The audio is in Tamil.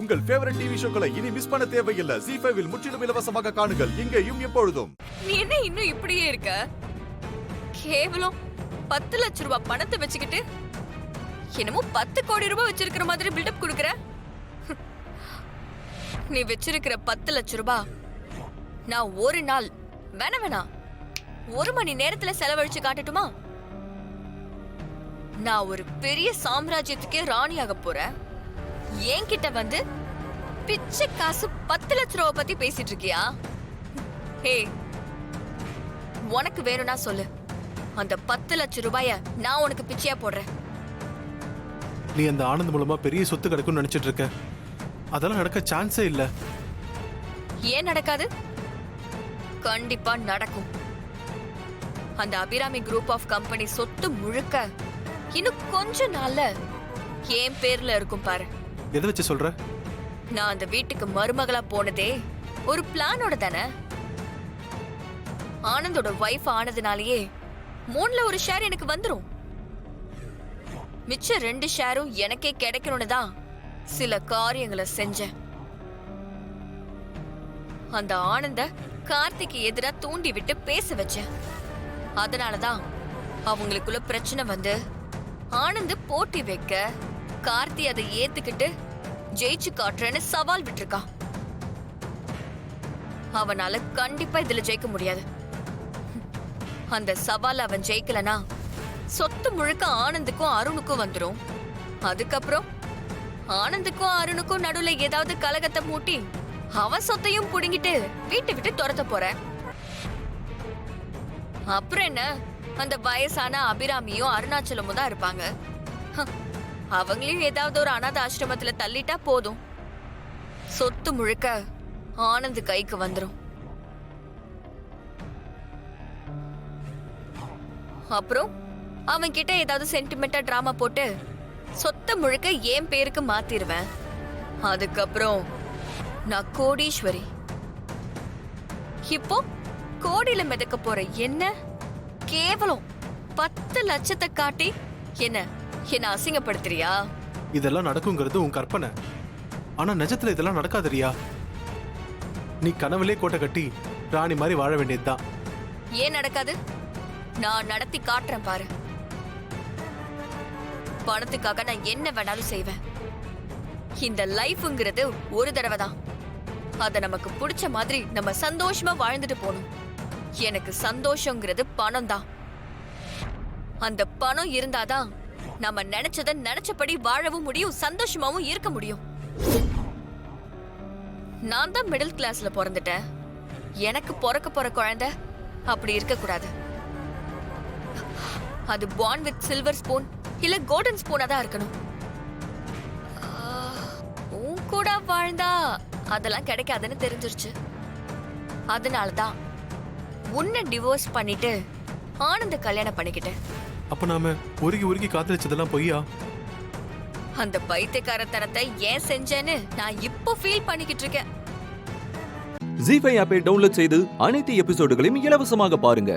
உங்கள் ஃபேவரட் டிவி ஷோக்களை இனி மிஸ் பண்ண தேவையில்லை. ZEE5 இல் முற்றிலும் இலவசமாக காணுங்கள், இங்கேயும் எப்பொழுதும். நீ என்ன இன்னும் இப்படியே இருக்க? கேவலம் 10 லட்சம் ரூபாய் பணத்தை வச்சுக்கிட்டு என்னமோ 10 கோடி ரூபாய் வச்சிருக்கிற மாதிரி பில்டப் கொடுக்கற. நீ வச்சிருக்கிற 10 லட்சம் ரூபாய் நான் ஒரு நாள் வேணா 1 மணி நேரத்துல செலவழிச்சு காட்டட்டுமா? நான் ஒரு பெரிய சாம்ராஜ்யத்துக்கே ராணியாக போறேன். என்கிட்ட வந்து பிச்சை காசு 10 லட்சம் ரூபாய் பத்தி பேசிட்டு இருக்கியா? ஹே, உனக்கு வேணும்னா சொல்லு, அந்த 10 லட்சம் ரூபாய நான் உனக்கு பிச்சையா போடுறேன். நீ அந்த ஆனந்த் மூலமா பெரிய சொத்து கிடைக்கும்னு நினைச்சிட்டு இருக்க. அதெல்லாம் நடக்க சான்ஸே இல்ல. ஏன் நடக்காது? கண்டிப்பா நடக்கும். அந்த அபிராமி குரூப் ஆஃப் கம்பெனி சொத்து முழுக்க இன்னும் கொஞ்ச நாள்ல என் பேர்ல இருக்கும் பாரு. எதை வச்சு சொல்ற? நான் அந்த வீட்டுக்கு மருமகளா போனதே ஒரு பிளானோட தானே. ஆனந்தோட வைஃப் ஆனதுனாலேயே 3ல ஒரு ஷேர் எனக்கு வந்துரும். மிச்ச 2 ஷேரும் எனக்கே கிடைக்கணும்னு தான் சில காரியங்களை செஞ்சேன். அந்த ஆனந்த கார்த்திக்கு எதிரா தூண்டி விட்டு பேச வச்சேன். அதனாலதான் அவங்களுக்குள்ள பிரச்சனை வந்து ஆனந்த் போட்டி வைக்க கார்த்தி அதை ஏத்துக்கிட்டு ஜெயிச்சு காட்டுறேன்னு சவால் விட்டுருக்கான். அவனால கண்டிப்பா இதுல ஜெயிக்க முடியாது. அந்த சவால் அவன் ஜெயிக்கலனா சொத்து முழுக்க ஆனந்துக்கும் அருணுக்கும் வந்துரும். அதுக்கப்புறம் ஆனந்துக்கும் அருணுக்கும் நடுவுல ஏதாவது கலகத்தை மூட்டி அவன் சொத்தையும் புடுங்கிட்டு வீட்டை விட்டு துரத்த போற. அப்புறம் என்ன, அந்த வயசான அபிராமியும் அருணாச்சலமும் தான் இருப்பாங்க. அவங்களையும் ஏதாவது ஒரு அனாதை ஆசிரமத்துல தள்ளிட்டா போதும், சொத்து முழுக்க ஆனந்த் கைக்கு வந்துரும். அப்புறம் அவன் கிட்ட ஏதாவது சென்டிமெண்டா டிராமா போட்டு சொத்து முழுக்க என் பேருக்கு மாத்திருவேன். அதுக்கப்புறம் நான் கோடீஸ்வரி. இப்போ கோடியில மிதக்க போற என்ன கேவலம் 10 லட்சத்தை காட்டி என்ன அசிங்கப்படுத்துறியா? இதெல்லாம் நடக்குங்கிறது உன் கற்பனை. ஆனா நிஜத்துல இதெல்லாம் நடக்காதறியா? நீ கனவுலே கோட்டை கட்டி ராணி மாதிரி வாழ வேண்டியதுதான். ஏன் நடக்காது? நான் நடத்தி காட்டுறேன் பாரு. பணத்துக்காக நான் என்ன வேணாலும் செய்வேன். இந்த லைஃப்ங்கிறது ஒரு தடவை தான். அத நமக்கு பிடிச்ச மாதிரி நம்ம சந்தோஷமா வாழ்ந்துட்டு போகணும். எனக்கு சந்தோஷங்கிறது பணம் தான். அந்த பணம் இருந்தாதான் நம்ம நினைச்சத நினைச்சபடி வாழவும் முடியும், சந்தோஷமாவும் இருக்க முடியும். நான் தான் மிடில் கிளாஸ்ல பிறந்துட்டேன். எனக்கு பிறக்க போற குழந்தை அப்படி இருக்க கூடாது. அது born with silver spoon இல்ல கோல்டன் ஸ்பூனா தான் இருக்கணும். உன் கூட வாழ்ந்தா அதெல்லாம் கிடைக்காதுன்னு தெரிஞ்சிருச்சு. அதனாலதான் உன்னை டிவோர்ஸ் பண்ணிட்டு ஆனந்த கல்யாணம் பண்ணிக்கிட்டேன். அப்ப நாம உருகி காதலிச்சதெல்லாம் பொய்யா? அந்த பைத்தியக்காரத்தனத்தை ஏன் செஞ்சேன்னு நான் இப்போ ஃபீல் பண்ணிக்கிட்டு இருக்கேன். ZEE5 ஆப்பை டவுன்லோட் செய்து அனைத்து எபிசோடுகளையும் இலவசமாக பாருங்க.